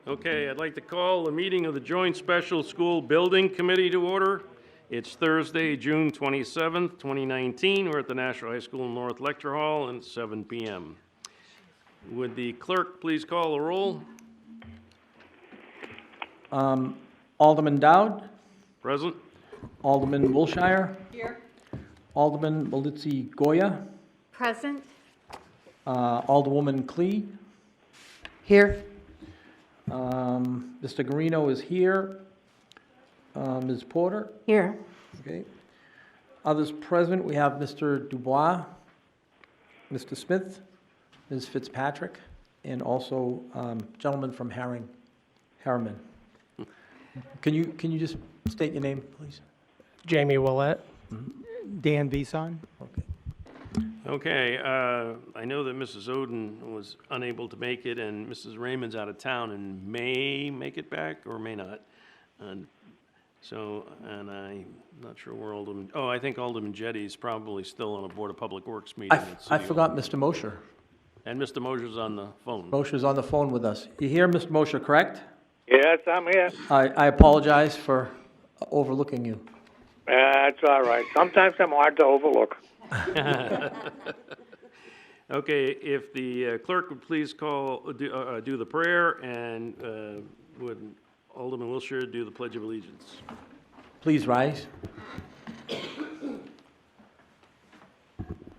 Okay, I'd like to call the meeting of the Joint Special School Building Committee to order. It's Thursday, June 27th, 2019. We're at the Nashua High School North Lecture Hall and it's 7 p.m. Would the clerk please call the roll? Alderman Dowd, Present? Alderman Wilshire, Here. Alderman Malitzi Goya, Present. Alderwoman Klee, Here. Mr. Garino is here, Ms. Porter, Here. okay. Others present, we have Mr. Dubois, Mr. Smith, Ms. Fitzpatrick, and also gentleman from Harriman. Can you just state your name, please? Jamie Willett. Dan Bison. Okay. Okay, I know that Mrs. Oden was unable to make it and Mrs. Raymond's out of town and may make it back or may not. And I'm not sure where Alderman, I think Alderman Jetty's probably still on a Board of Public Works meeting. at I City forgot Hall. Mr. Mosher. And Mr. Mosher's on the phone. Mosher's on the phone with us. You hear Mr. Mosher, correct? Yes, I'm here. I apologize for overlooking you. That's all right. Sometimes I'm hard to overlook. Okay, if the clerk would please do the prayer, and would Alderman Wilshire do the Pledge of Allegiance? Please rise.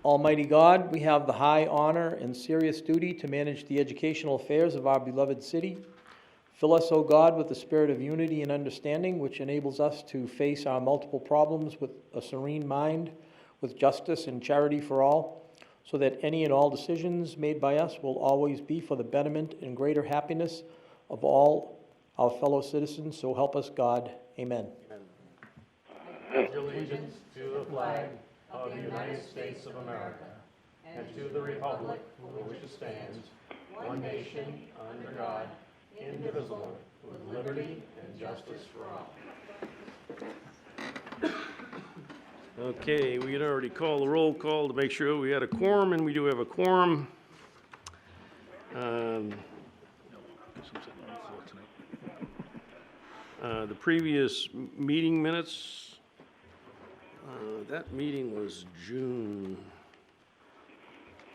Almighty God, we have the high honor and serious duty to manage the educational affairs of our beloved city. Fill us, O God, with the spirit of unity and understanding, which enables us to face our multiple problems with a serene mind, with justice and charity for all, so that any and all decisions made by us will always be for the betterment and greater happiness of all our fellow citizens. So help us, God. Amen. Pledge allegiance to the flag of the United States of America and to the republic for which it stands, one nation, under God, indivisible, with liberty and justice for all. Okay, we had already called the roll call to make sure we had a quorum, and we do have a quorum. The previous meeting minutes, that meeting was June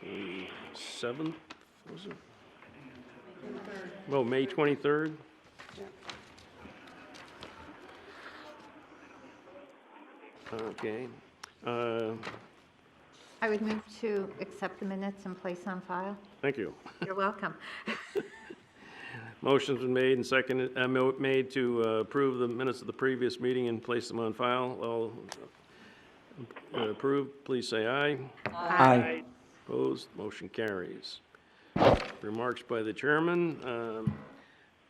7th, was it? Well, May 23rd. Okay. I would move to accept the minutes and place on file. Thank you. You're welcome. Motion's been made and seconded, made to approve the minutes of the previous meeting and place them on file. All approved, please say aye. Aye. Opposed, motion carries. Remarks by the chairman.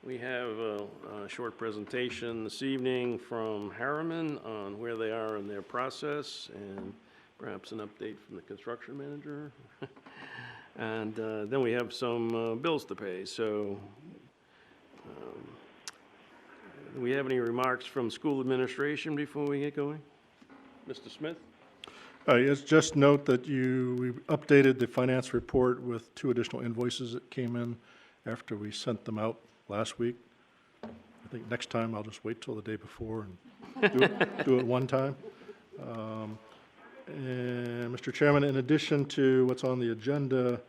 We have a short presentation this evening from Harriman on where they are in their process and perhaps an update from the construction manager. And then we have some bills to pay. So do we have any remarks from school administration before we get going? Mr. Smith? Yes, just note that we updated the finance report with 2 additional invoices that came in after we sent them out last week. I think next time I'll just wait till the day before and do it one time. And Mr. Chairman, in addition to what's on the agenda,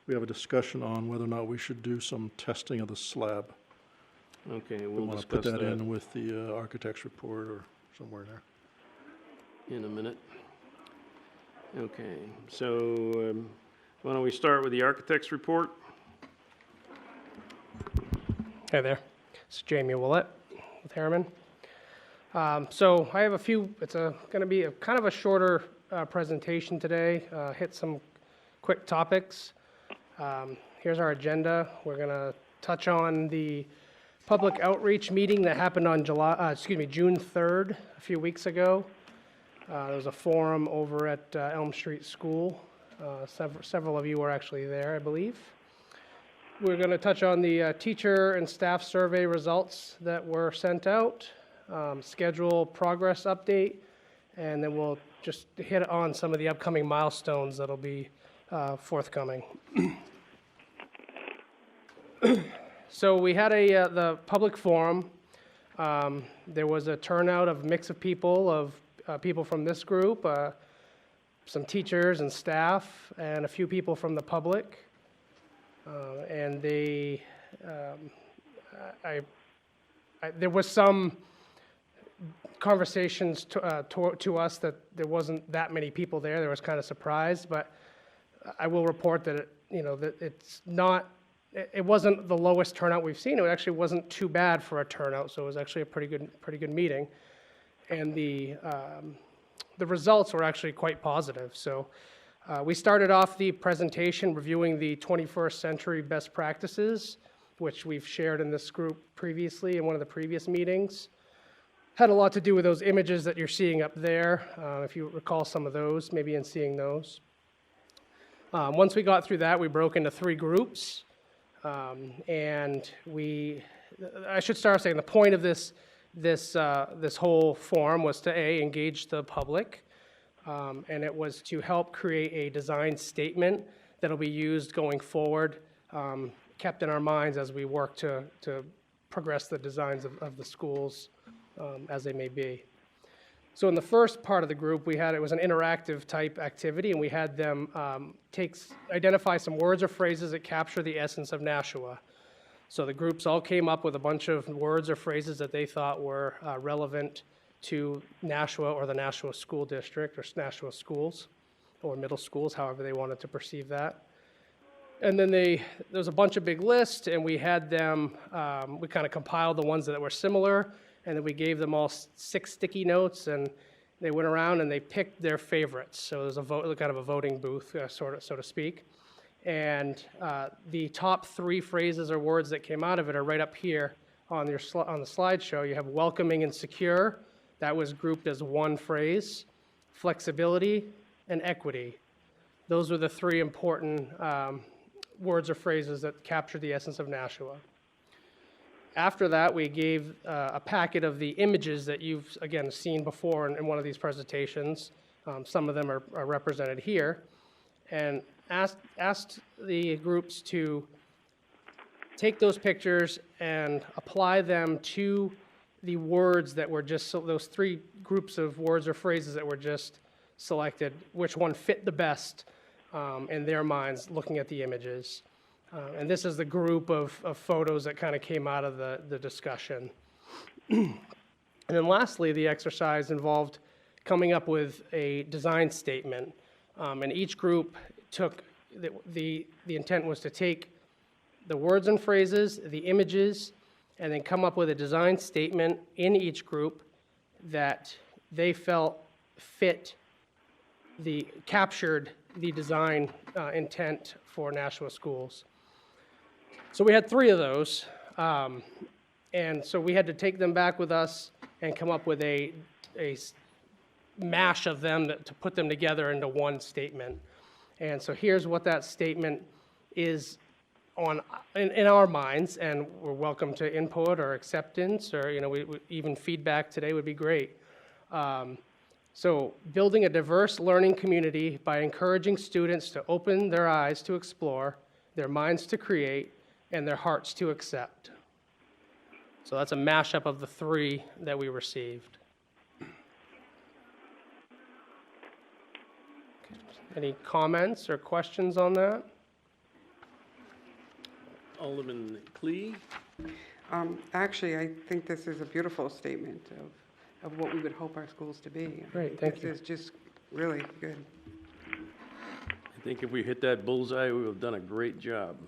we have a discussion on whether or not we should do some testing of the slab. Okay, We we'll want to discuss put that that in with the architect's report or somewhere in there. in a minute. Okay, so why don't we start with the architect's report? Hey there. It's Jamie Willett with Harriman. So I have a few, it's going to be kind of a shorter presentation today, hit some quick topics. Here's our agenda. We're going to touch on the public outreach meeting that happened on June 3rd, a few weeks ago. There was a forum over at Elm Street School. Several of you were actually there, I believe. We're going to touch on the teacher and staff survey results that were sent out, schedule progress update, and then we'll just hit on some of the upcoming milestones that'll be forthcoming. So we had the public forum. There was a turnout of mix of people, people from this group, some teachers and staff, and a few people from the public. And there was some conversations to us that there wasn't that many people there. There was kind of surprised, but I will report that it wasn't the lowest turnout we've seen. It actually wasn't too bad for a turnout, so it was actually a pretty good meeting. And the results were actually quite positive. So we started off the presentation reviewing the 21st century best practices, which we've shared in this group previously in one of the previous meetings. Had a lot to do with those images that you're seeing up there, if you recall some of those, maybe in seeing those. Once we got through that, we broke into 3 groups. And I should start saying the point of this whole forum was to engage the public, and it was to help create a design statement that'll be used going forward, kept in our minds as we work to progress the designs of the schools as they may be. So in the first part of the group, it was an interactive type activity, and we had them identify some words or phrases that capture the essence of Nashua. So the groups all came up with a bunch of words or phrases that they thought were relevant to Nashua or the Nashua School District or Nashua schools or middle schools, however they wanted to perceive that. And then there was a bunch of big lists, and we had them, we kind of compiled the ones that were similar, and then we gave them all 6 sticky notes, and they went around and they picked their favorites. So there's kind of a voting booth, so to speak. And the top 3 phrases or words that came out of it are right up here on the slideshow. You have welcoming and secure. That was grouped as 1 phrase. Flexibility and equity. Those were the 3 important words or phrases that captured the essence of Nashua. After that, we gave a packet of the images that you've, again, seen before in one of these presentations. Some of them are represented here. And asked the groups to take those pictures and apply them to the words that were those 3 groups of words or phrases that were just selected, which one fit the best in their minds looking at the images. And this is the group of photos that kind of came out of the discussion. And then lastly, the exercise involved coming up with a design statement. And each group took, the intent was to take the words and phrases, the images, and then come up with a design statement in each group that they felt captured the design intent for Nashua schools. So we had 3 of those, and so we had to take them back with us and come up with a mash of them to put them together into one statement. And so here's what that statement is in our minds, and we're welcome to input or acceptance, or even feedback today would be great. So building a diverse learning community by encouraging students to open their eyes to explore, their minds to create, and their hearts to accept. So that's a mashup of the 3 that we received. Any comments or questions on that? Alderman Klee? Actually, I think this is a beautiful statement of what we would hope our schools to be. Great, thank you. This is just really good. I think if we hit that bullseye, we would have done a great job.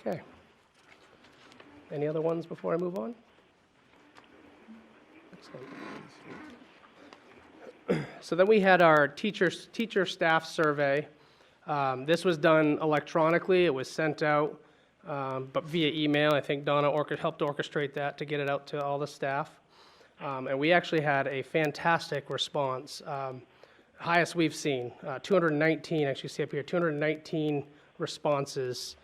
Okay. Any other ones before I move on? Excellent. So then we had our teacher staff survey. This was done electronically. It was sent out, but via email. I think Donna helped orchestrate that to get it out to all the staff. And we actually had a fantastic response. Highest we've seen, 219, actually see up here, 219 responses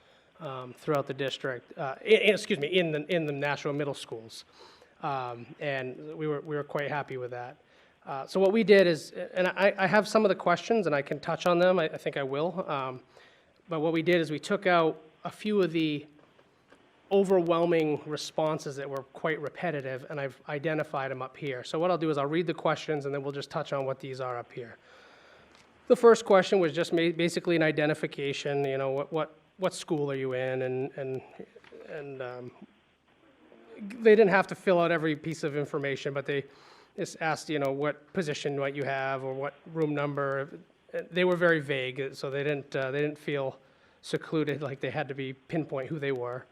throughout the district, in the Nashua middle schools. And we were quite happy with that. So what we did is, and I have some of the questions and I can touch on them, I think I will. But what we did is we took out a few of the overwhelming responses that were quite repetitive, and I've identified them up here. So what I'll do is I'll read the questions, and then we'll just touch on what these are up here. The first question was just basically an identification, you know, what school are you in, and they didn't have to fill out every piece of information, but they just asked, you know, what position might you have, or what room number. They were very vague, so they didn't feel secluded, like they had to be pinpoint who they were.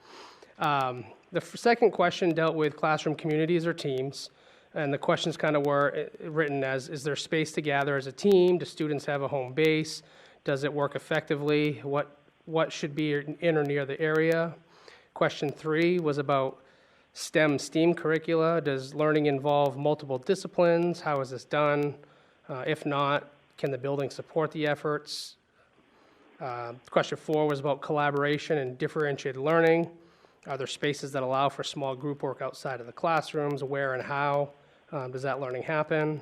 The second question dealt with classroom communities or teams, and the questions kind of were written as, is there space to gather as a team? Do students have a home base? Does it work effectively? What should be in or near the area? Question 3 was about STEAM curricula. Does learning involve multiple disciplines? How is this done? If not, can the building support the efforts? Question 4 was about collaboration and differentiated learning. Are there spaces that allow for small group work outside of the classrooms? Where and how does that learning happen?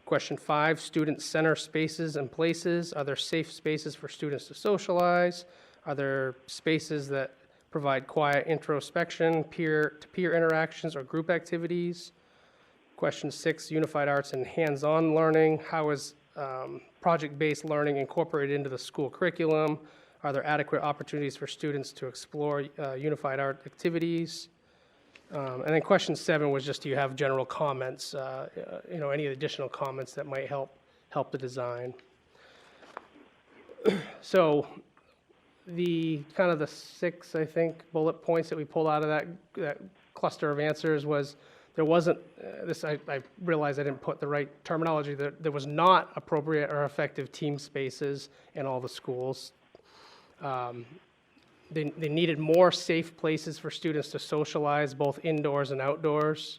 Question 5, student center spaces and places. Are there safe spaces for students to socialize? Are there spaces that provide quiet introspection, peer-to-peer interactions, or group activities? Question 6, unified arts and hands-on learning. How is project-based learning incorporated into the school curriculum? Are there adequate opportunities for students to explore unified art activities? And then question 7 was just, do you have general comments, you know, any additional comments that might help the design? So the kind of the 6, I think, bullet points that we pulled out of that cluster of answers was, there wasn't, I realized I didn't put the right terminology, there was not appropriate or effective team spaces in all the schools. They needed more safe places for students to socialize, both indoors and outdoors.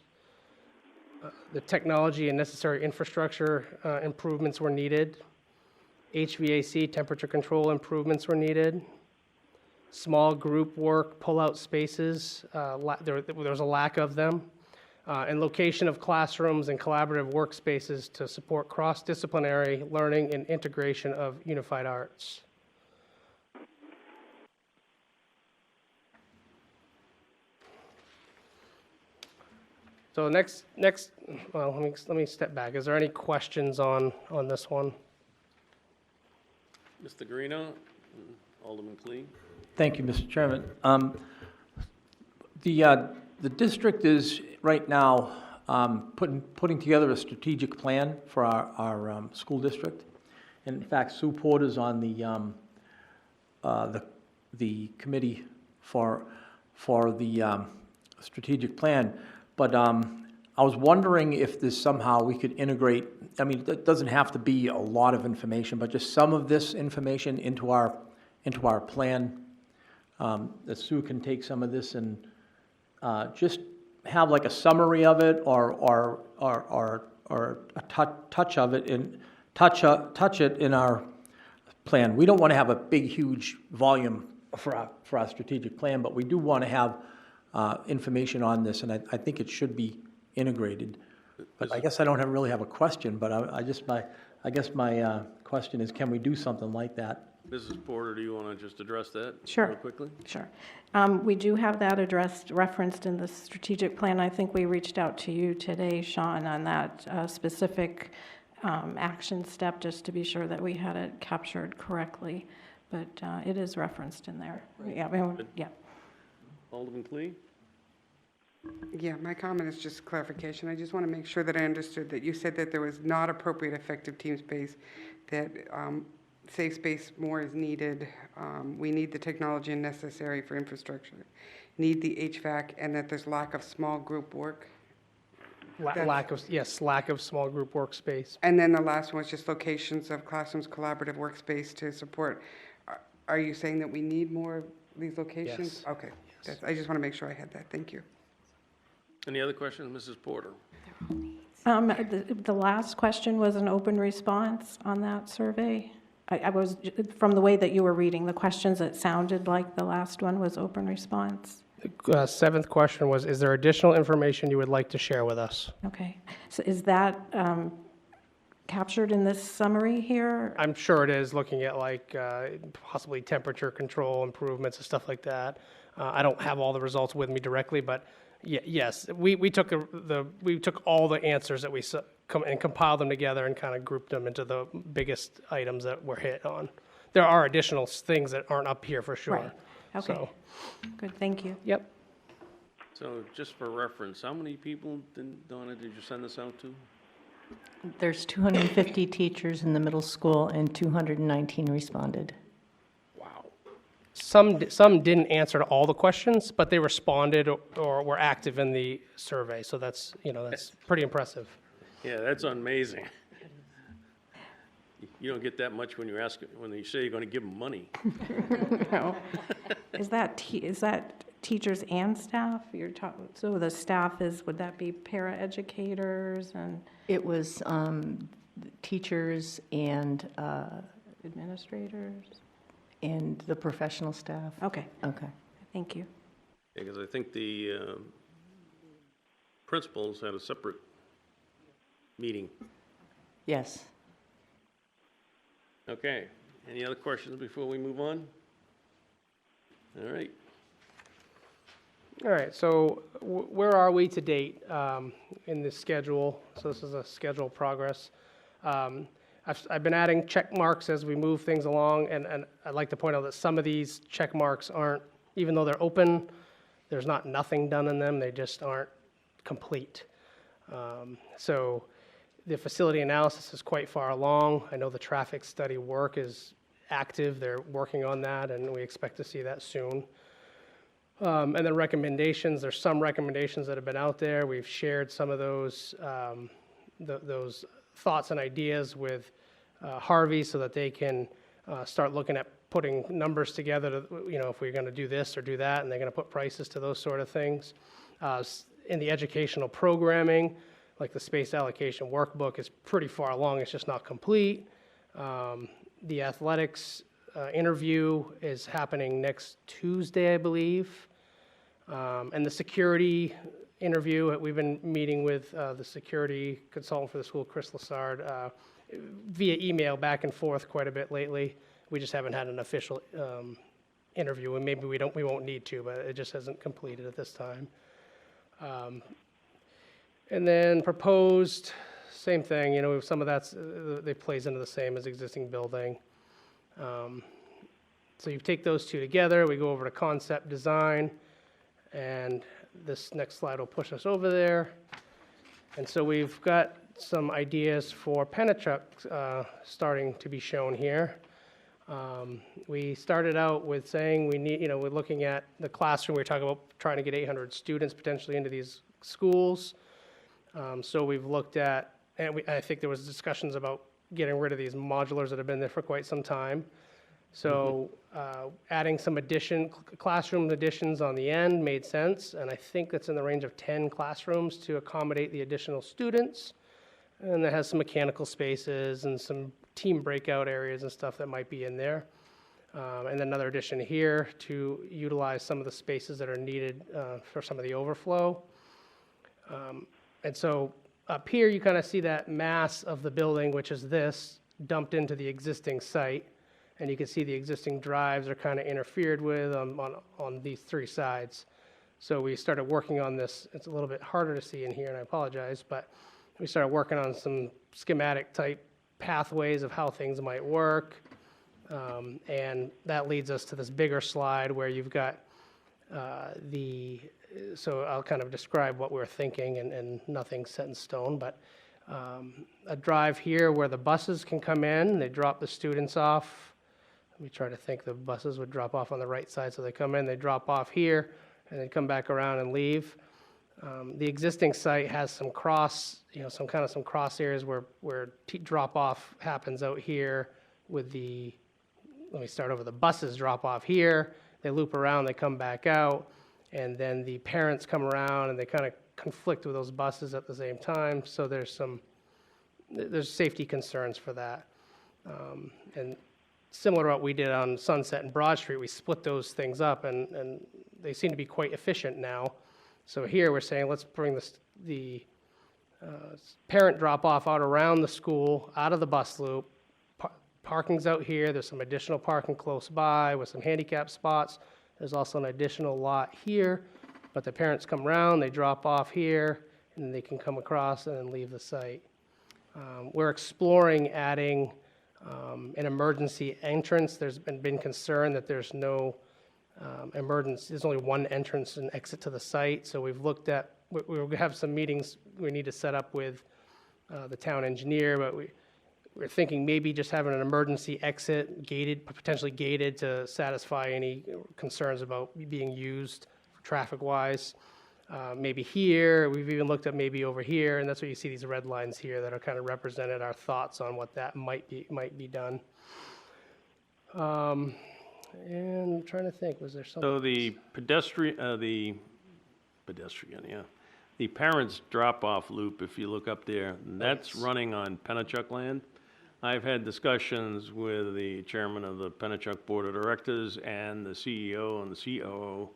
The technology and necessary infrastructure improvements were needed. HVAC, temperature control improvements were needed. Small group work, pull-out spaces, there was a lack of them. And location of classrooms and collaborative workspaces to support cross-disciplinary learning and integration of unified arts. So next, well, let me step back. Is there any questions on this one? Mr. Guarino, Alderman Clee. Thank you, Mr. Chairman. The district is right now putting together a strategic plan for our school district. In fact, Sue Porter's on the committee for the strategic plan. But I was wondering if there's somehow we could integrate, I mean, it doesn't have to be a lot of information, but just some of this information into our plan, that Sue can take some of this and just have like a summary of it, or a touch of it, and touch it in our plan. We don't want to have a big, huge volume for our strategic plan, but we do want to have information on this, and I think it should be integrated. But I guess I don't really have a question, but I guess my question is, can we do something like that? Mrs. Porter, do you want to just address that Sure. real quickly? Sure. We do have that referenced in the strategic plan. I think we reached out to you today, Sean, on that specific action step, just to be sure that we had it captured correctly. But it is referenced in there. Yeah. Yeah. Alderman Clee? Yeah, my comment is just clarification. I just want to make sure that I understood that you said that there was not appropriate effective team space, that safe space more is needed. We need the technology necessary for infrastructure, need the HVAC, and that there's lack of small group work. Lack of small group workspace. And then the last one was just locations of classrooms, collaborative workspace to support. Are you saying that we need more of these locations? Yes. Okay. I just want to make sure I had that. Thank you. Any other questions, Mrs. Porter? The last question was an open response on that survey. I was, from the way that you were reading the questions, it sounded like the last one was open response. The seventh question was, is there additional information you would like to share with us? Okay. So is that captured in this summary here? I'm sure it is, looking at like possibly temperature control improvements and stuff like that. I don't have all the results with me directly, but yes, we took we took all the answers that we and compiled them together and kind of grouped them into the biggest items that were hit on. There are additional things that aren't up here for sure. Right. Okay. So, Good, thank you. yep. So just for reference, how many people, Donna, did you send this out to? There's 250 teachers in the middle school and 219 responded. Wow. Some didn't answer to all the questions, but they responded or were active in the survey. So that's pretty impressive. Yeah, that's amazing. You don't get that much when when you say you're going to give them money. No. Is that teachers and staff? So the staff would that be paraeducators and It was teachers and administrators? the professional staff. Okay, Okay. thank you. Because I think the principals had a separate meeting. Yes. Okay. Any other questions before we move on? All right. All right, so where are we to date in this schedule? So this is a schedule progress. I've been adding check marks as we move things along, and I'd like to point out that some of these check marks aren't, even though they're open, there's not nothing done in them, they just aren't complete. So the facility analysis is quite far along. I know the traffic study work is active, they're working on that, and we expect to see that soon. And then recommendations, there's some recommendations that have been out there. We've shared some of those thoughts and ideas with Harvey so that they can start looking at putting numbers together to, if we're going to do this or do that, and they're going to put prices to those sort of things. In the educational programming, like the space allocation workbook is pretty far along, it's just not complete. The athletics interview is happening next Tuesday, I believe. And the security interview, we've been meeting with the security consultant for the school, Chris Lassard, via email back and forth quite a bit lately. We just haven't had an official interview, and maybe we won't need to, but it just hasn't completed at this time. And then proposed, same thing, some of that's, they plays into the same as existing building. So you take those two together, we go over to concept design, and this next slide will push us over there. And so we've got some ideas for Penachuk starting to be shown here. We started out with saying we need, we're looking at the classroom, we're talking about trying to get 800 students potentially into these schools. So we've looked at, and I think there was discussions about getting rid of these modulars that have been there for quite some time. So adding some classroom additions on the end made sense, and I think that's in the range of 10 classrooms to accommodate the additional students. And that has some mechanical spaces and some team breakout areas and stuff that might be in there. And then another addition here to utilize some of the spaces that are needed for some of the overflow. And so up here, you kind of see that mass of the building, which is this, dumped into the existing site. And you can see the existing drives are kind of interfered with on these three sides. So we started working on this. It's a little bit harder to see in here, and I apologize, but we started working on some schematic type pathways of how things might work. And that leads us to this bigger slide where you've got so I'll kind of describe what we're thinking, and nothing's set in stone, but a drive here where the buses can come in, they drop the students off. Let me try to think, the buses would drop off on the right side, so they come in, they drop off here, and then come back around and leave. The existing site has some cross areas where drop off happens out here with let me start over, the buses drop off here, they loop around, they come back out, and then the parents come around and they kind of conflict with those buses at the same time, so there's safety concerns for that. And similar to what we did on Sunset and Broad Street, we split those things up, and they seem to be quite efficient now. So here we're saying let's bring the parent drop-off out around the school, out of the bus loop. Parking's out here, there's some additional parking close by with some handicap spots. There's also an additional lot here, but the parents come around, they drop off here, and they can come across and then leave the site. We're exploring adding an emergency entrance. There's been concern that there's no emergency, there's only one entrance and exit to the site, so we've looked at, we have some meetings we need to set up with the town engineer, but we're thinking maybe just having an emergency exit, gated, potentially gated, to satisfy any concerns about being used traffic-wise. Maybe here, we've even looked at maybe over here, and that's where you see these red lines here that are kind of represented our thoughts on what that might be done. And I'm trying to think, was there something? So the pedestrian, yeah. The parents' drop-off loop, if you look up there, that's running on Pennachuck land. I've had discussions with the chairman of the Pennachuck Board of Directors and the CEO and the COO,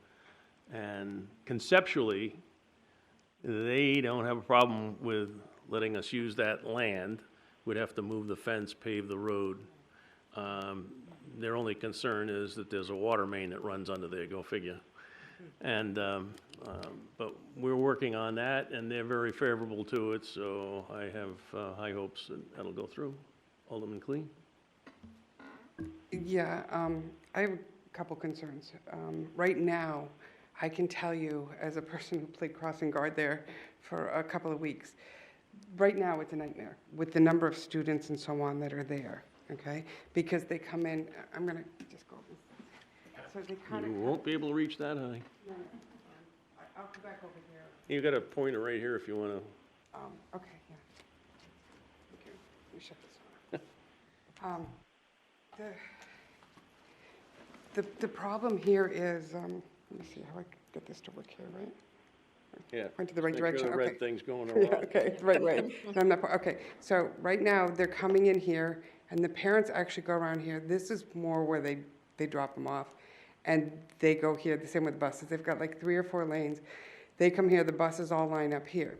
and conceptually, they don't have a problem with letting us use that land. We'd have to move the fence, pave the road. Their only concern is that there's a water main that runs under there, go figure. And, but we're working on that, and they're very favorable to it, so I have high hopes that that'll go through. Alderman Cleen? Yeah, I have a couple concerns. Right now, I can tell you, as a person who played crossing guard there for a couple of weeks, right now it's a nightmare with the number of students and so on that are there, okay? Because they come in, I'm gonna just go. So they kind of. You won't be able to reach that high. No, I'll come back over here. You got a pointer right here if you want to. Okay, yeah. Okay, let me shut this off. The problem here is, let me see how I get this to work here, right? Yeah. Point to the right Make direction, sure the okay. red thing's going Yeah, around. okay, right way. No, I'm not, okay, so right now, they're coming in here, and the parents actually go around here. This is more where they drop them off, and they go here, the same with the buses. They've got like 3 or 4 lanes. They come here, the buses all line up here.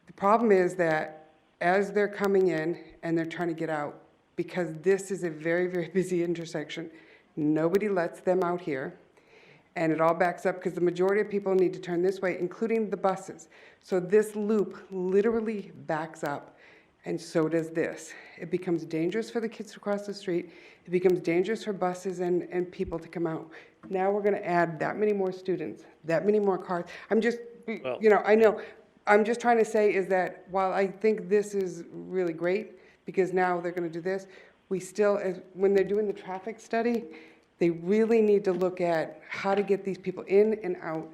The problem is that as they're coming in and they're trying to get out, because this is a very, very busy intersection, nobody lets them out here. And it all backs up because the majority of people need to turn this way, including the buses. So this loop literally backs up, and so does this. It becomes dangerous for the kids to cross the street. It becomes dangerous for buses and people to come out. Now we're going to add that many more students, that many more cars. I'm just, Well, I know. I'm just trying to say is that while I think this is really great, because now they're going to do this, we still, when they're doing the traffic study, they really need to look at how to get these people in and out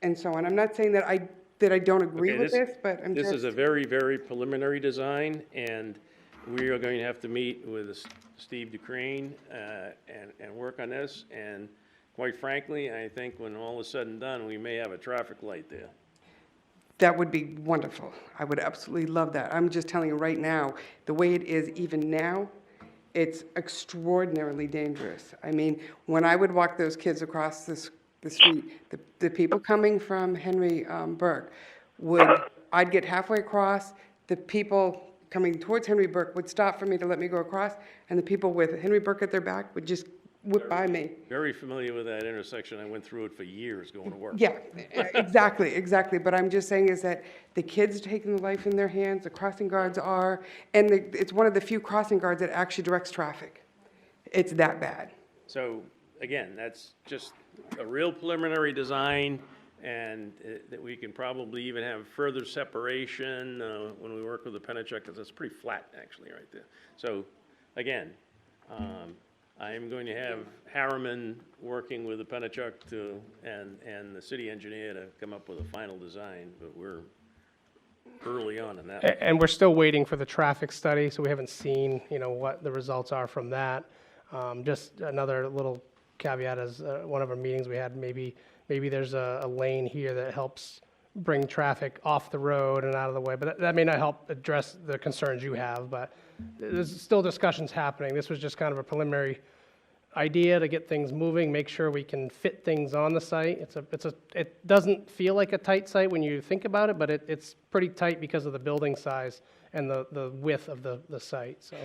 and so on. I'm not saying that I don't agree Okay, with this, but I'm This just. is a very, very preliminary design, and we are going to have to meet with Steve Ducrane and work on this. And quite frankly, I think when all is said and done, we may have a traffic light there. That would be wonderful. I would absolutely love that. I'm just telling you right now, the way it is even now, it's extraordinarily dangerous. I mean, when I would walk those kids across the street, the people coming from Henry Burke I'd get halfway across, the people coming towards Henry Burke would stop for me to let me go across, and the people with Henry Burke at their back would just whip by me. Very familiar with that intersection. I went through it for years going to work. Yeah, exactly. But I'm just saying is that the kids are taking the life in their hands, the crossing guards are, and it's one of the few crossing guards that actually directs traffic. It's that bad. So, again, that's just a real preliminary design, and that we can probably even have further separation when we work with the Pennachuck, because it's pretty flat, actually, right there. So, again, I am going to have Harriman working with the Pennachuck and the city engineer to come up with a final design, but we're early on in that. And we're still waiting for the traffic study, so we haven't seen, what the results are from that. Just another little caveat is one of our meetings we had, maybe there's a lane here that helps bring traffic off the road and out of the way, but that may not help address the concerns you have, but there's still discussions happening. This was just kind of a preliminary idea to get things moving, make sure we can fit things on the site. It doesn't feel like a tight site when you think about it, but it's pretty tight because of the building size and the width of the site, so.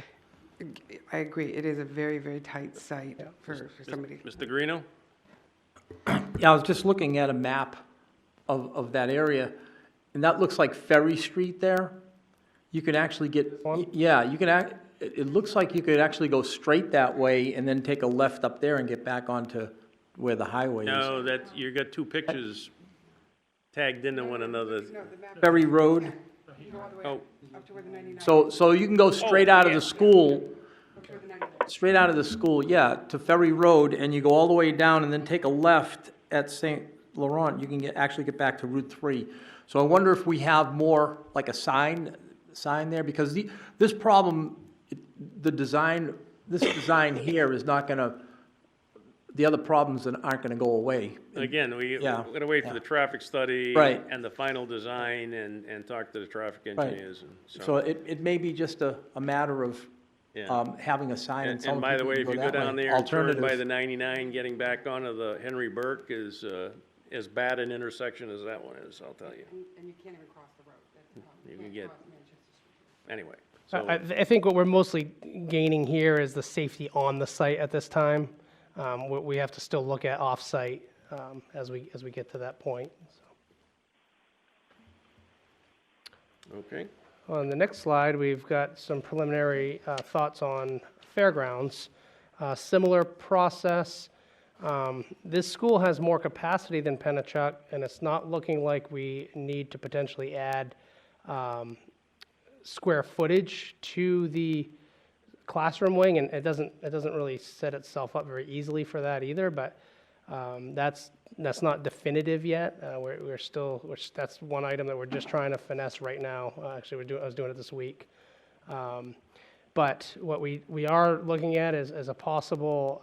I agree, it is a very, very tight site for somebody. Mr. Greeno? Yeah, I was just looking at a map of that area, and that looks like Ferry Street there. You can actually get, One? yeah, you can, it looks like you could actually go straight that way and then take a left up there and get back onto where the highway is. No, you got two pictures tagged into one another. Ferry Road, Oh, Up to where the 99, so you can go straight out of yeah. the school, up to where the 99. straight out of the school, yeah, to Ferry Road, and you go all the way down and then take a left at St. Laurent. You can actually get back to Route 3. So I wonder if we have more, like a sign there, because this problem, this design here is not gonna, the other problems that aren't gonna go away. again, we're Yeah, gonna wait for yeah. the traffic study. Right. And the final design and talk to the traffic Right. engineers and So it may be just a matter of Yeah. having a sign and And telling by the people way, to if go you go that down way. there and turn by Alternative. the 99, getting back onto the Henry Burke is as bad an intersection as that one is, I'll tell you. And you can't even cross the road. That's the problem. You can can't get- cross Manchester Street. Anyway, I think what we're mostly gaining here is the safety on the site at this time. We have to still look at off-site as we get to that point. So. okay. On the next slide, we've got some preliminary thoughts on fairgrounds. Similar process. This school has more capacity than Pennachuck, and it's not looking like we need to potentially add square footage to the classroom wing, and it doesn't really set itself up very easily for that either, but that's not definitive yet. That's one item that we're just trying to finesse right now. Actually, I was doing it this week. But what we are looking at is a possible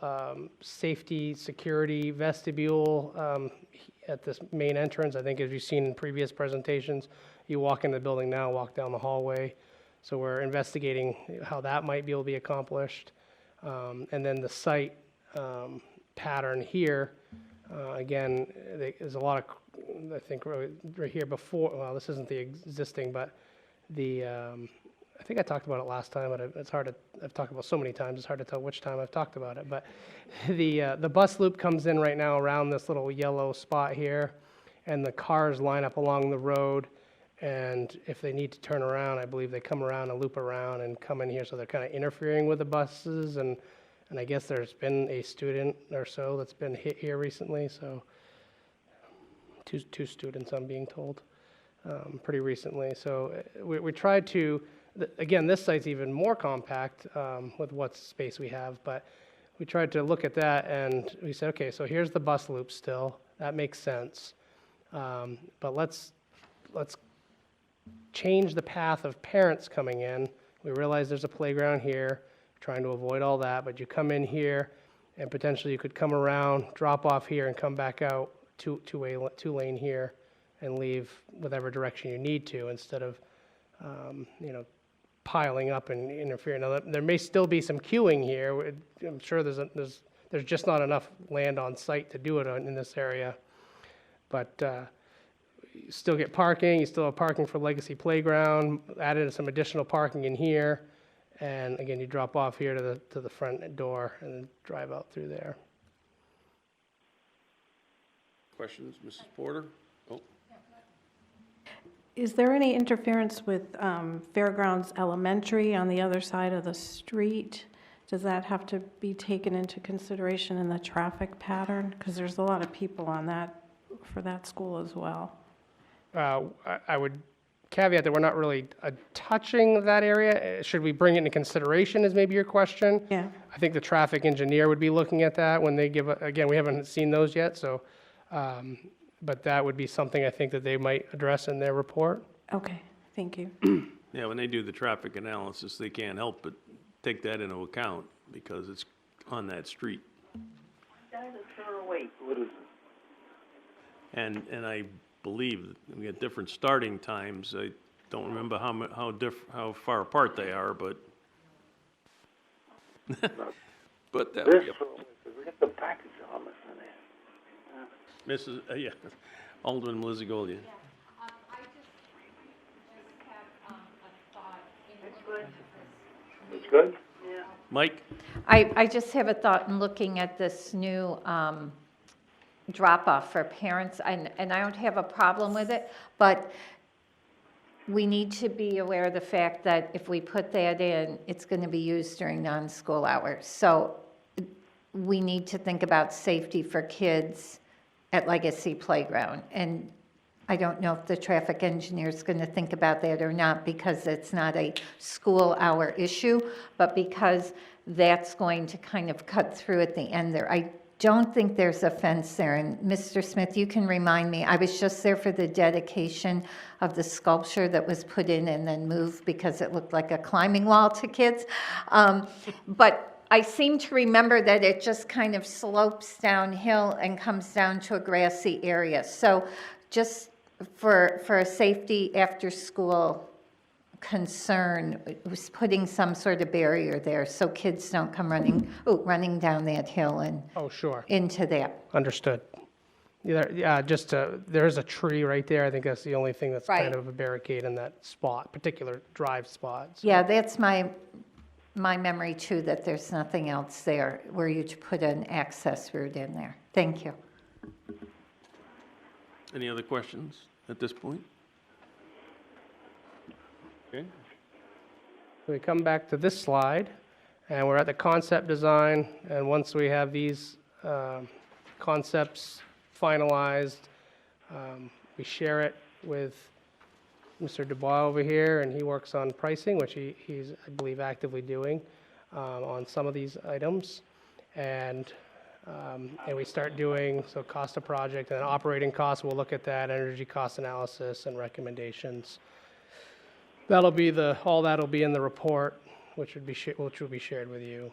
safety, security vestibule at this main entrance. I think as you've seen in previous presentations, you walk in the building now, walk down the hallway. So we're investigating how that might be able to be accomplished. And then the site pattern here, again, there's a lot of, I think right here before, well, this isn't the existing, but I think I talked about it last time, but it's hard to, I've talked about it so many times, it's hard to tell which time I've talked about it. But the bus loop comes in right now around this little yellow spot here, and the cars line up along the road. And if they need to turn around, I believe they come around and loop around and come in here, so they're kind of interfering with the buses. And I guess there's been a student or so that's been hit here recently, so two students, I'm being told, pretty recently. So we tried to, again, this site's even more compact with what space we have, but we tried to look at that and we said, okay, so here's the bus loop still. That makes sense. But let's change the path of parents coming in. We realize there's a playground here, trying to avoid all that, but you come in here and potentially you could come around, drop off here and come back out two lane here and leave whatever direction you need to instead of, piling up and interfering. Now, there may still be some queuing here. I'm sure there's just not enough land on site to do it in this area. But you still get parking, you still have parking for Legacy Playground, added some additional parking in here, and again, you drop off here to the front door and then drive out through there. Questions, Mrs. Porter? Oh, Is there any interference with Fairgrounds Elementary on the other side of the street? Does that have to be taken into consideration in the traffic pattern? Because there's a lot of people on that, for that school as well. I would caveat that we're not really touching that area. Should we bring it into consideration is maybe your question? Yeah. I think the traffic engineer would be looking at that when they give, again, we haven't seen those yet, so, but that would be something I think that they might address in their report. Okay, thank you. yeah, when they do the traffic analysis, they can't help but take that into account because it's on that street. And I believe we got different starting times. I don't remember how far apart they are, but But that, This, yep. we got the package almost in there. Mrs., yeah, Alderman Melissa Goliath. It's good? Mike? I just have a thought in looking at this new drop-off for parents, and I don't have a problem with it, but we need to be aware of the fact that if we put that in, it's going to be used during non-school hours. So we need to think about safety for kids at Legacy Playground. And I don't know if the traffic engineer is going to think about that or not, because it's not a school hour issue, but because that's going to kind of cut through at the end there. I don't think there's a fence there. And Mr. Smith, you can remind me, I was just there for the dedication of the sculpture that was put in and then moved because it looked like a climbing wall to kids. But I seem to remember that it just kind of slopes downhill and comes down to a grassy area. So just for a safety after-school concern, was putting some sort of barrier there so kids don't come running down that hill and Oh, sure. into that. Understood. Yeah, just, there's a tree right there. I think that's the only thing that's Right. kind of a barricade in that spot, particular drive spot. So- Yeah, that's my memory too, that there's nothing else there where you put an access route in there. Thank you. Any other questions at this point? Okay. We come back to this slide, and we're at the concept design, and once we have these concepts finalized, we share it with Mr. Dubois over here, and he works on pricing, which he's, I believe, actively doing on some of these items. And we start doing, so cost of project and operating costs, we'll look at that, energy cost analysis and recommendations. That'll be all that'll be in the report, which will be shared with you.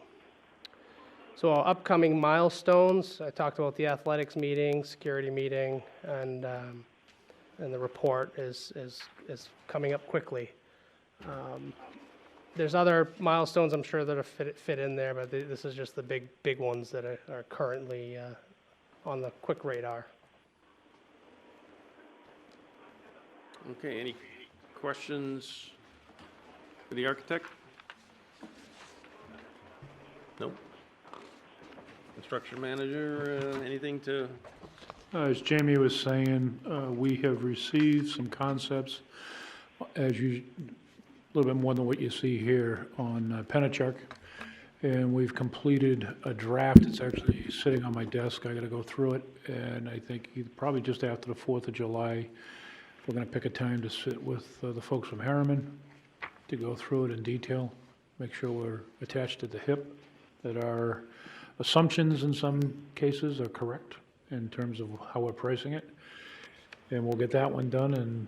So our upcoming milestones, I talked about the athletics meeting, security meeting, and the report is coming up quickly. There's other milestones I'm sure that are fit in there, but this is just the big ones that are currently on the quick radar. Okay, any questions for the architect? Nope. Construction manager, anything to? As Jamie was saying, we have received some concepts, a little bit more than what you see here on Penachuk, and we've completed a draft. It's actually sitting on my desk. I got to go through it, and I think probably just after the 4th of July, we're going to pick a time to sit with the folks from Harriman to go through it in detail, make sure we're attached at the hip, that our assumptions in some cases are correct in terms of how we're pricing it. And we'll get that one done, and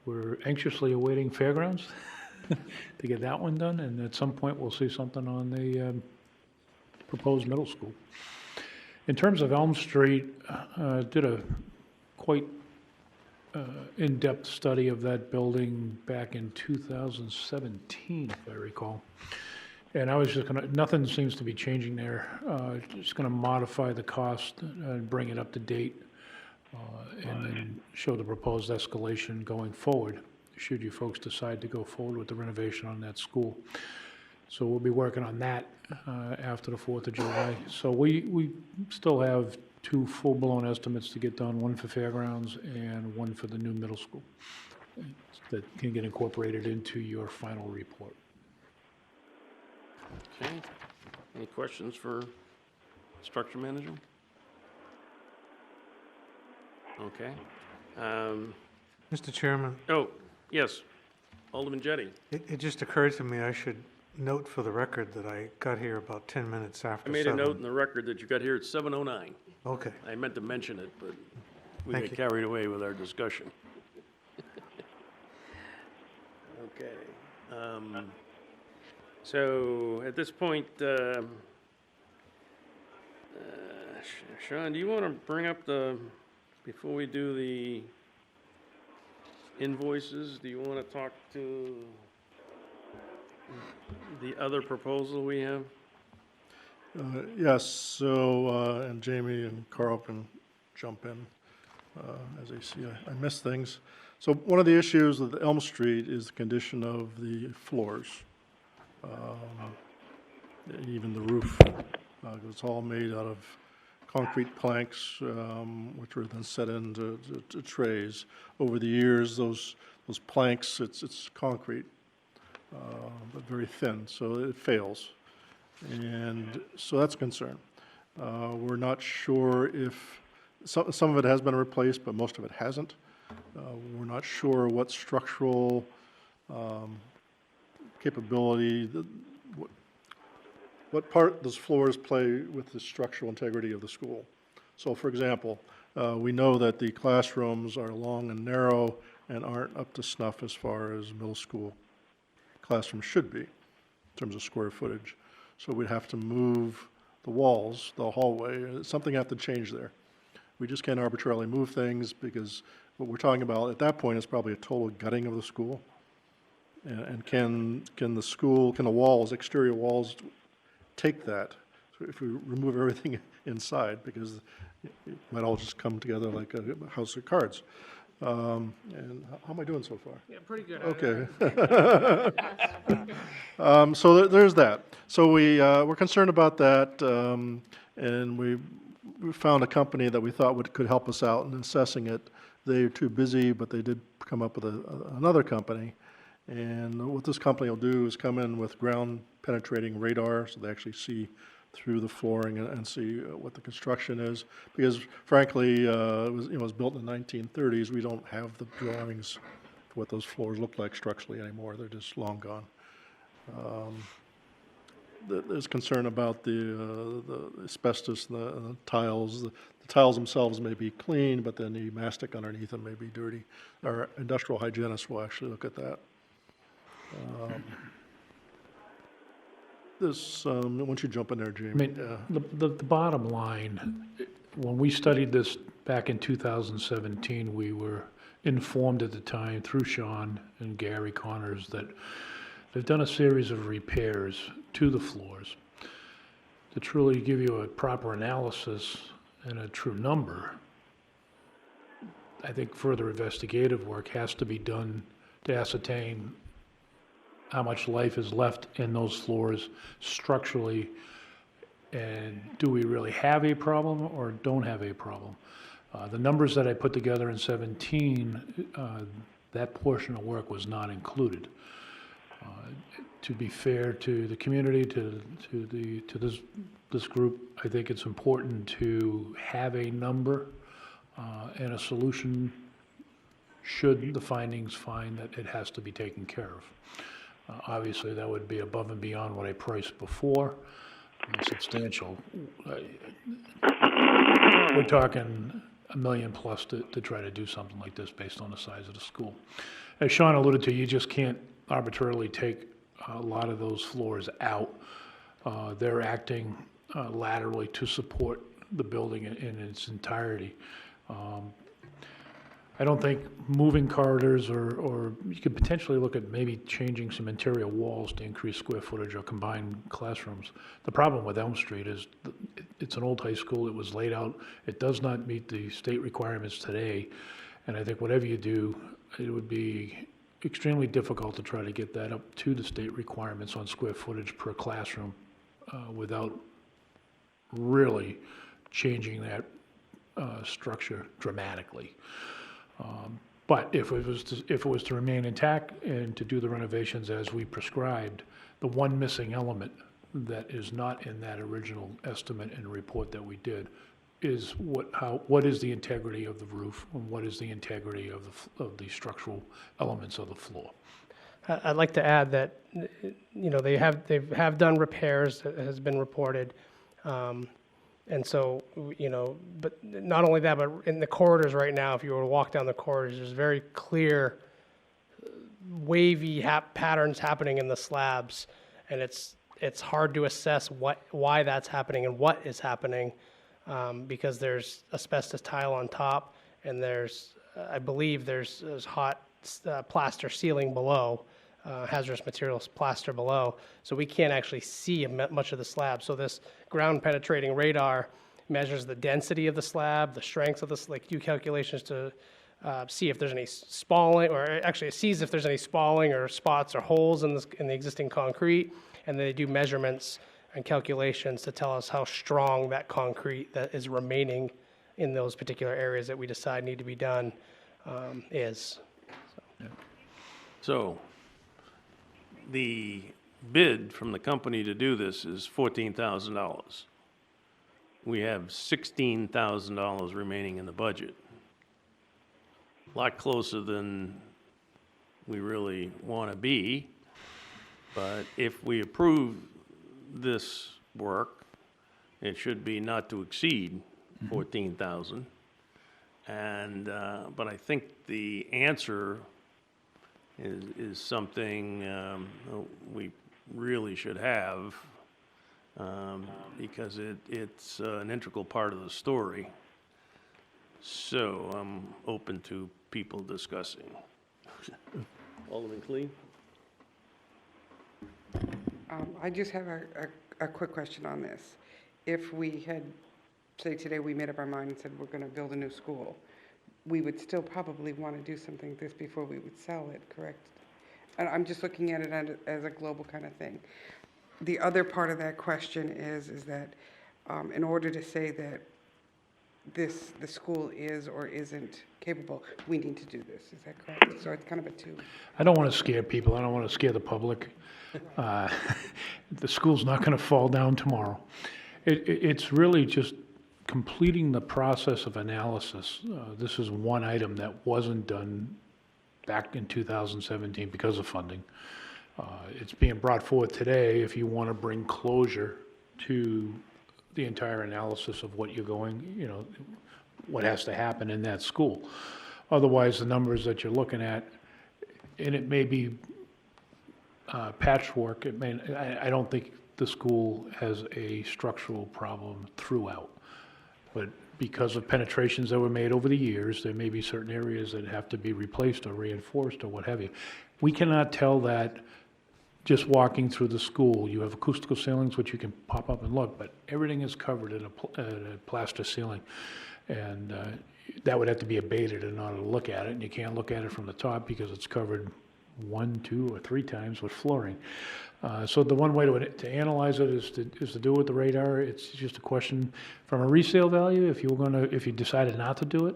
we're anxiously awaiting Fairgrounds to get that one done, and at some point, we'll see something on the proposed middle school. In terms of Elm Street, did a quite in-depth study of that building back in 2017, if I recall. And I was just nothing seems to be changing there. Just gonna modify the cost and bring it up to date, and then show the proposed escalation going forward, should you folks decide to go forward with the renovation on that school. So we'll be working on that after the 4th of July. So we still have 2 full-blown estimates to get done, one for Fairgrounds and one for the new middle school, that can get incorporated into your final report. Okay. Any questions for structure manager? Okay. Mr. Chairman, Oh, yes. Alderman Jettie. it just occurred to me I should note for the record that I got here about 10 minutes after I made 7. a note in the record that you got here at 7:09. Okay. I meant to mention it, but we Thank got you. carried away with our discussion. Okay. So at this point, Sean, do you want to bring up before we do the invoices, do you want to talk to the other proposal we have? Yes, so, and Jamie and Carl can jump in as they see I miss things. So one of the issues with Elm Street is the condition of the floors, even the roof. 'Cause it's all made out of concrete planks, which were then set into to trays. Over the years, those planks, it's concrete, but very thin, so it fails. And so that's a concern. We're not sure if, some of it has been replaced, but most of it hasn't. We're not sure what structural capability, what part those floors play with the structural integrity of the school. So for example, we know that the classrooms are long and narrow and aren't up to snuff as far as middle school classrooms should be in terms of square footage. So we'd have to move the walls, the hallway, something have to change there. We just can't arbitrarily move things because what we're talking about at that point is probably a total gutting of the school. And can the school, can the walls, exterior walls take that? So if we remove everything inside, because it might all just come together like a house of cards. And how am I doing so far? Yeah, pretty good. Okay. So there's that. So we're concerned about that, and we found a company that we thought could help us out in assessing it. They were too busy, but they did come up with another company. And what this company will do is come in with ground penetrating radar, so they actually see through the flooring and see what the construction is. Because frankly, it was built in the 1930s. We don't have the drawings for what those floors look like structurally anymore. They're just long gone. There's concern about the asbestos and the tiles. The tiles themselves may be clean, but then the mastic underneath them may be dirty. Our industrial hygienists will actually look at that. Once you jump in there, I Jamie. mean, the bottom line, when we studied this back in 2017, we were informed at the time through Sean and Gary Connors that they've done a series of repairs to the floors. To truly give you a proper analysis and a true number, I think further investigative work has to be done to ascertain how much life is left in those floors structurally, and do we really have a problem or don't have a problem? The numbers that I put together in 17, that portion of work was not included. To be fair to the community, to this group, I think it's important to have a number and a solution should the findings find that it has to be taken care of. Obviously, that would be above and beyond what I priced before, substantial. We're talking $1 million plus to try to do something like this based on the size of the school. As Sean alluded to, you just can't arbitrarily take a lot of those floors out. They're acting laterally to support the building in its entirety. I don't think moving corridors or you could potentially look at maybe changing some interior walls to increase square footage or combine classrooms. The problem with Elm Street is it's an old high school. It was laid out. It does not meet the state requirements today. And I think whatever you do, it would be extremely difficult to try to get that up to the state requirements on square footage per classroom without really changing that structure dramatically. But if it was to remain intact and to do the renovations as we prescribed, the one missing element that is not in that original estimate and report that we did is what is the integrity of the roof and what is the integrity of the structural elements of the floor. I'd like to add that, they have done repairs, that has been reported. And so, but not only that, but in the corridors right now, if you were to walk down the corridors, there's very clear wavy patterns happening in the slabs. And it's hard to assess why that's happening and what is happening, because there's asbestos tile on top, and I believe there's hot plaster ceiling below, hazardous materials plaster below, so we can't actually see much of the slab. So this ground penetrating radar measures the density of the slab, the strength of the, like do calculations to see if there's any spalling, or actually it sees if there's any spalling or spots or holes in the existing concrete, and they do measurements and calculations to tell us how strong that concrete that is remaining in those particular areas that we decide need to be done is. So, the bid from the company to do this is $14,000. We have $16,000 remaining in the budget. A lot closer than we really want to be, but if we approve this work, it should be not to exceed 14,000. And, but I think the answer is something we really should have, because it's an integral part of the story. So I'm open to people discussing. Alderman Cleen? I just have a quick question on this. If we had, say today we made up our mind and said we're going to build a new school, we would still probably want to do something like this before we would sell it, correct? And I'm just looking at it as a global kind of thing. The other part of that question is that in order to say that the school is or isn't capable, we need to do this, is that correct? So it's kind of a two. I don't want to scare people. I don't want to scare the public. The school's not going to fall down tomorrow. It's really just completing the process of analysis. This is one item that wasn't done back in 2017 because of funding. It's being brought forward today if you want to bring closure to the entire analysis of what you're going, you know, what has to happen in that school. Otherwise, the numbers that you're looking at, and it may be patchwork, I don't think the school has a structural problem throughout. But because of penetrations that were made over the years, there may be certain areas that have to be replaced or reinforced or what have you. We cannot tell that just walking through the school. You have acoustical ceilings, which you can pop up and look, but everything is covered in a plaster ceiling. And that would have to be abated in order to look at it, and you can't look at it from the top because it's covered 1, 2, or 3 times with flooring. So the one way to analyze it is to do it with the radar. It's just a question from a resale value. If you decided not to do it,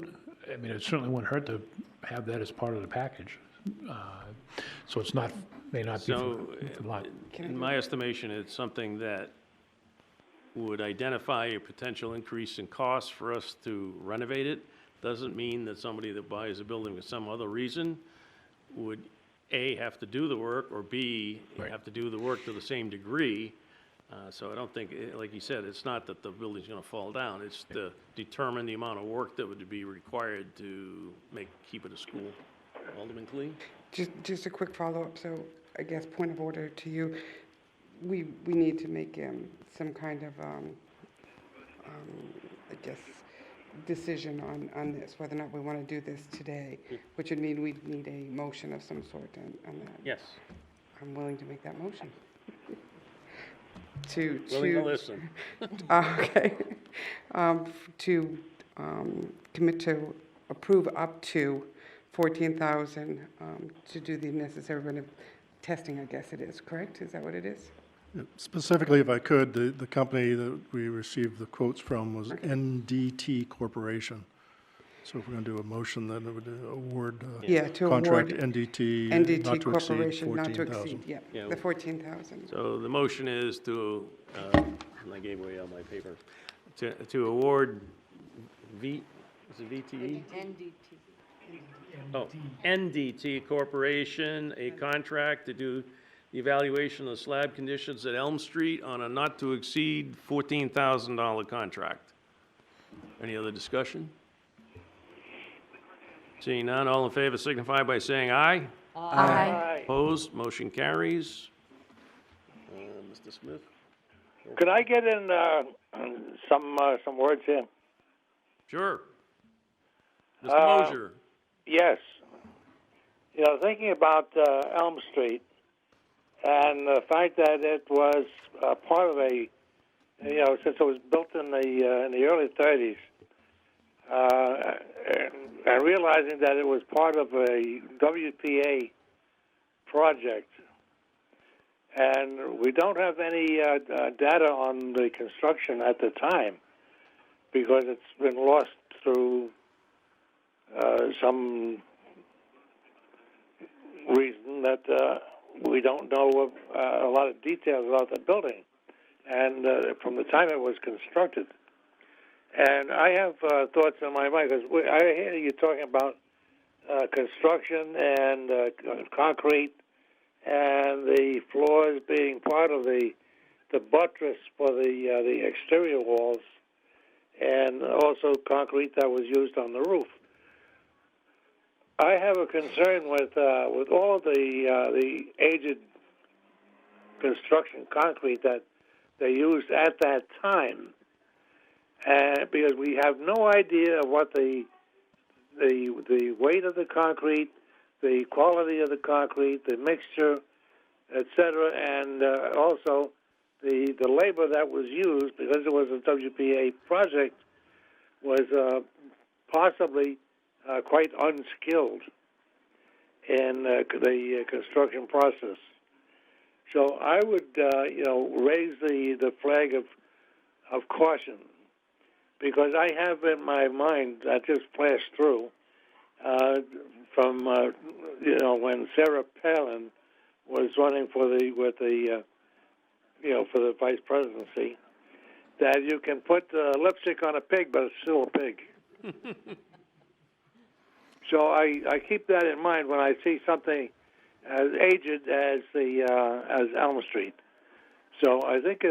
I mean, it certainly wouldn't hurt to have that as part of the package. So it's not, may not be for a lot. In my estimation, it's something that would identify a potential increase in cost for us to renovate it. Doesn't mean that somebody that buys a building for some other reason would A, have to do the work, or B, have to do the work to the same degree. So I don't think, like you said, it's not that the building's going to fall down. It's to determine the amount of work that would be required to keep it a school. Alderman Cleen? Just a quick follow-up, so I guess point of order to you. We need to make some kind of, I guess, decision on this, whether or not we want to do this today, which would mean we'd need a motion of some sort on that. Yes. I'm willing to make that motion. Willing to listen. Okay. To commit to approve up to 14,000 to do the necessary testing, I guess it is, correct? Is that what it is? Specifically, if I could, the company that we received the quotes from was NDT Corporation. So if we're going to do a motion, then it would award to contract award NDT NDT Corporation not to exceed, 14,000. Yeah. the 14,000. So the motion is to, I gave away all my paper, to award is it VTE? Oh, NDT Corporation, a contract to do the evaluation of the slab conditions at Elm Street on a not-to-exceed $14,000 contract. Any other discussion? Seeing none, all in favor signify by saying aye. Aye. Opposed, motion carries. Mr. Smith? Could I get in some words here? Sure. Mr. Mosier? Yes. You know, thinking about Elm Street and the fact that it was part of a since it was built in the early 30s, and realizing that it was part of a WPA project, and we don't have any data on the construction at the time because it's been lost through some reason that we don't know a lot of details about the building and from the time it was constructed. And I have thoughts in my mind, because I hear you talking about construction and concrete and the floors being part of the buttress for the exterior walls, and also concrete that was used on the roof. I have a concern with all of the aged construction concrete that they used at that time, because we have no idea of what the weight of the concrete, the quality of the concrete, the mixture, etc., and also the labor that was used, because it was a WPA project, was possibly quite unskilled in the construction process. So I would, raise the flag of caution, because I have in my mind that just flashed through from when Sarah Palin was running for the vice presidency, that you can put lipstick on a pig, but it's still a pig. So I keep that in mind when I see something as aged as as Elm Street. So I think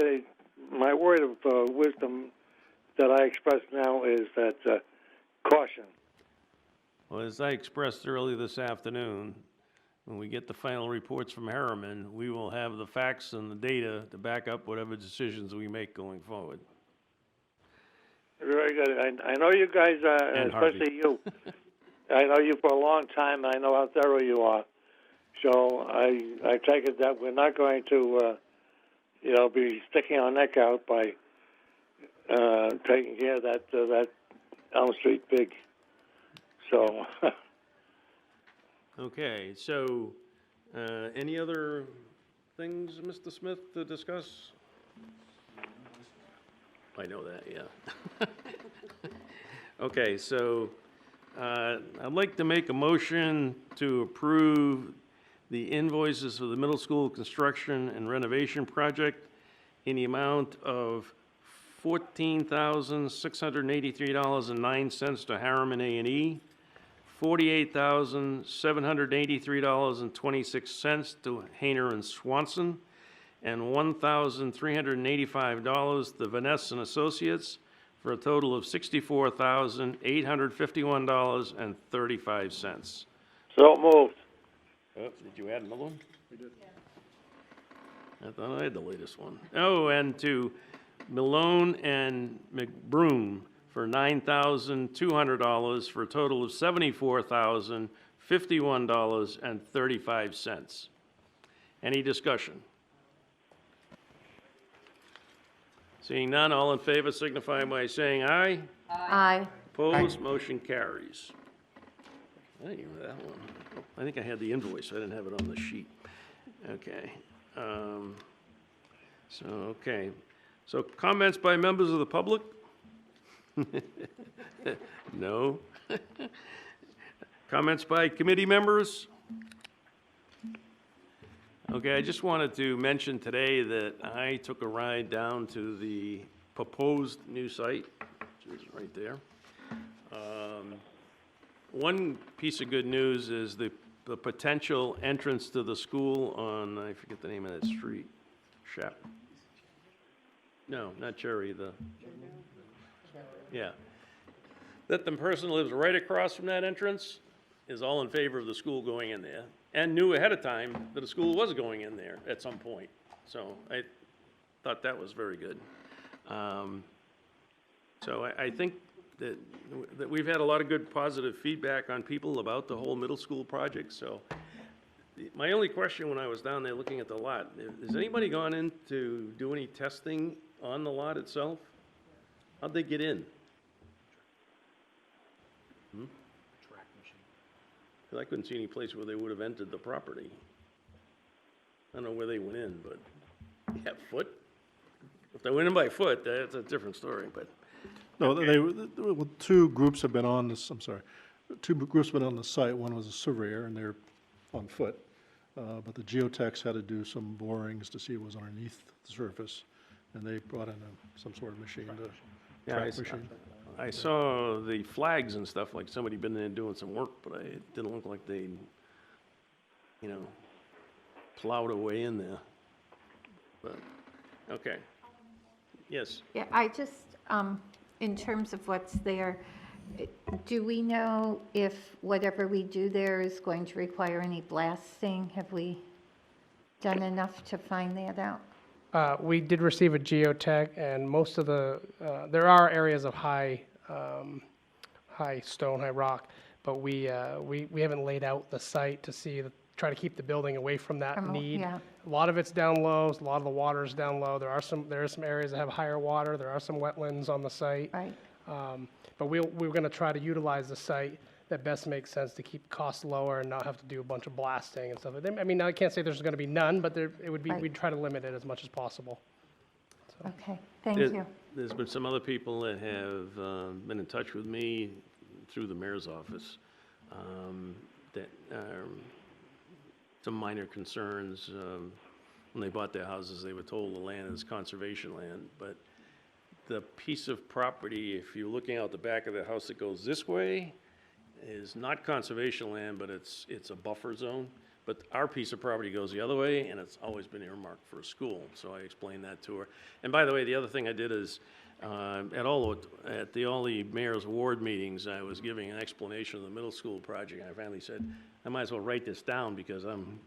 my word of wisdom that I express now is that caution. Well, as I expressed early this afternoon, when we get the final reports from Harriman, we will have the facts and the data to back up whatever decisions we make going forward. Very good. I know you guys, And Harvey. especially you. I know you for a long time. I know how thorough you are. So I take it that we're not going to, be sticking our neck out by taking care of that Elm Street pig. So. Okay, so any other things, Mr. Smith, to discuss? I know that, yeah. Okay, so I'd like to make a motion to approve the invoices for the middle school construction and renovation project in the amount of $14,683.09 to Harriman A&E, $48,783.26 to Hayner and Swanson, and $1,385 to Vanessa and Associates, for a total of $64,851.35. So moved. Oh, did you add another one? We did. I thought I had the latest one. Oh, and to Malone and McBroom for $9,200 for a total of $74,051.35. Any discussion? Seeing none, all in favor signify by saying aye. Aye. Opposed, motion carries. I didn't even have that one. I think I had the invoice, I didn't have it on the sheet. Okay. So comments by members of the public? No. Comments by committee members? Okay, I just wanted to mention today that I took a ride down to the proposed new site, which is right there. One piece of good news is the potential entrance to the school on, I forget the name of that street, No, not Cherry, yeah. That the person who lives right across from that entrance is all in favor of the school going in there, and knew ahead of time that a school was going in there at some point. So I thought that was very good. So I think that we've had a lot of good positive feedback on people about the whole middle school project. So my only question when I was down there looking at the lot, has anybody gone in to do any testing on the lot itself? How'd they get in? Track machine. 'Cause I couldn't see any place where they would have entered the property. I don't know where they went in, but, yeah, foot? If they went in by foot, that's a different story, but, No, well, two groups have been on this, I'm sorry, two groups have been on the site. One was a surveyor, and they're on foot. But the geotechs had to do some borings to see what was underneath the surface, and they brought in some sort of machine to, yeah, track machine. I saw the flags and stuff, like somebody been there doing some work, but it didn't look like they, plowed a way in there. But, okay. Yes, Yeah, I just, in terms of what's there, do we know if whatever we do there is going to require any blasting? Have we done enough to find that out? We did receive a geotech, and most of there are areas of high stone, high rock, but we haven't laid out the site to try to keep the building away from that need. Yeah. A lot of it's down low, a lot of the water is down low. There are some areas that have higher water, there are some wetlands on the site. Right. But we're going to try to utilize the site that best makes sense to keep costs lower and not have to do a bunch of blasting and stuff. I mean, I can't say there's going to be none, but it would be, Right. we'd try to limit it as much as possible. Okay, thank There- you. There's been some other people that have been in touch with me through the mayor's office, that some minor concerns. When they bought their houses, they were told the land is conservation land, but the piece of property, if you're looking out the back of the house that goes this way, is not conservation land, but it's a buffer zone. But our piece of property goes the other way, and it's always been earmarked for a school, so I explained that to her. And by the way, the other thing I did is, at all the mayor's award meetings, I was giving an explanation of the middle school project, and I finally said, I might as well write this down, because I'm,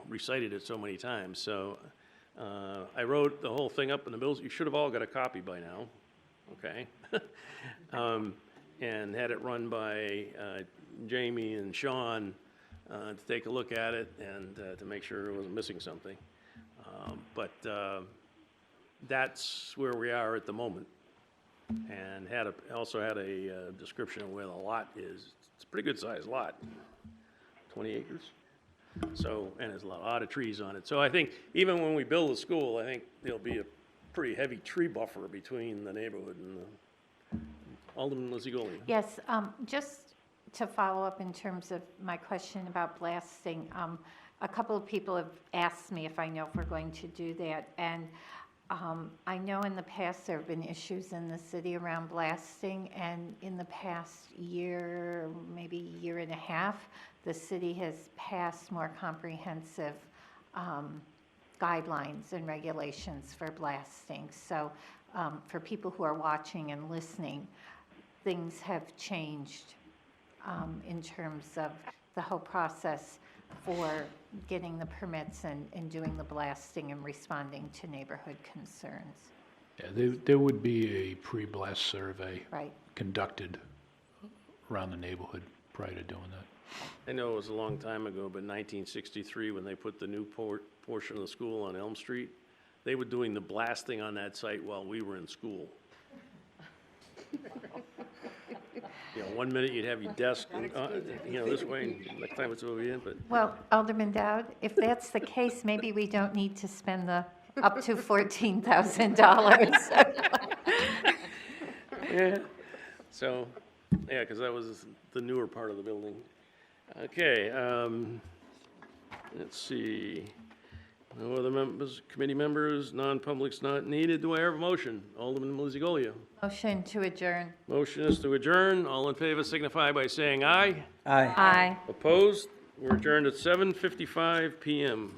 recited it so many times. So, I wrote the whole thing up in the middle. You should have all got a copy by now, okay? And had it run by Jamie and Sean to take a look at it and to make sure it wasn't missing something. But that's where we are at the moment. And also had a description of where the lot is. It's a pretty good sized lot, 20 acres. So, and there's a lot of trees on it. So I think even when we build a school, I think there'll be a pretty heavy tree buffer between the neighborhood and Alderman Lizzie Golian. Yes, just to follow up in terms of my question about blasting, a couple of people have asked me if I know if we're going to do that. And I know in the past there have been issues in the city around blasting, and in the past year, maybe year and a half, the city has passed more comprehensive guidelines and regulations for blasting. So for people who are watching and listening, things have changed in terms of the whole process for getting the permits and doing the blasting and responding to neighborhood concerns. Yeah, there would be a pre-blast survey Right. conducted around the neighborhood prior to doing that. I know it was a long time ago, but 1963, when they put the new portion of the school on Elm Street, they were doing the blasting on that site while we were in school. One minute you'd have your desk, this way, and next time it's over here, but Well, Alderman Dowd, if that's the case, maybe we don't need to spend the up to $14,000. yeah. So, yeah, because that was the newer part of the building. Okay, let's see. No other members, committee members, non-public's not needed. Do I have a motion? Alderman Lizzie Golian. Motion to adjourn. Motion is to adjourn. All in favor signify by saying aye. Aye. Aye. Opposed? We're adjourned at 7:55 PM.